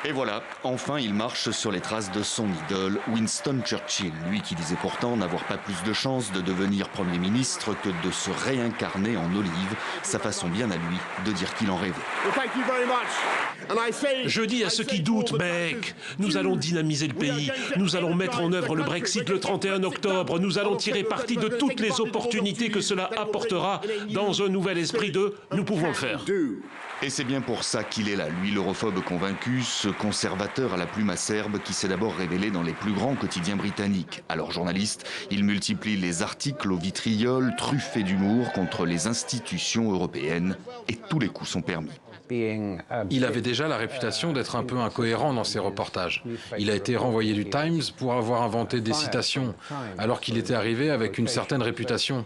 Et voilà, enfin il marche sur les traces de son idole, Winston Churchill, lui qui disait pourtant n'avoir pas plus de chance de devenir Premier ministre que de se réincarner en olive, sa façon bien à lui de dire qu'il en rêvait. Je dis à ceux qui doutent, mec, nous allons dynamiser le pays, nous allons mettre en œuvre le Brexit le 31 octobre, nous allons tirer parti de toutes les opportunités que cela apportera dans un nouvel esprit de « nous pouvons le faire ». Et c'est bien pour ça qu'il est là, lui l'europhobe convaincu, ce conservateur à la plume acerbe qui s'est d'abord révélé dans les plus grands quotidiens britanniques. Alors journaliste, il multiplie les articles au vitriol, truffés d'humour contre les institutions européennes, et tous les coups sont permis. Il avait déjà la réputation d'être un peu incohérent dans ses reportages. Il a été renvoyé du Times pour avoir inventé des citations, alors qu'il était arrivé avec une certaine réputation.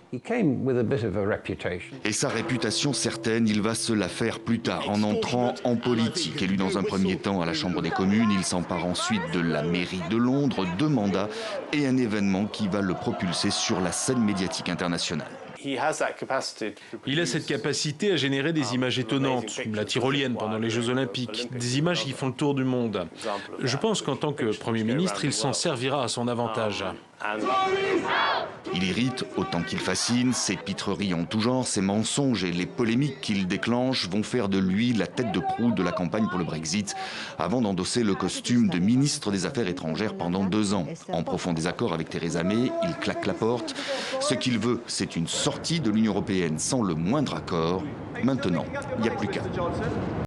Et sa réputation certaine, il va se la faire plus tard en entrant en politique. Élu dans un premier temps à la Chambre des communes, il s'empare ensuite de la mairie de Londres, 2 mandats et un événement qui va le propulser sur la scène médiatique internationale. Il a cette capacité à générer des images étonnantes, comme la tyrolienne pendant les Jeux Olympiques, des images qui font le tour du monde. Je pense qu'en tant que Premier ministre, il s'en servira à son avantage. Il irrite autant qu'il fascine, ses pitreries en tout genre, ses mensonges et les polémiques qu'il déclenche vont faire de lui la tête de proue de la campagne pour le Brexit, avant d'endosser le costume de ministre des Affaires étrangères pendant 2 ans. En profond désaccord avec Theresa May, il claque la porte. Ce qu'il veut, c'est une sortie de l'Union européenne sans le moindre accord. Maintenant, il n'y a plus qu'à.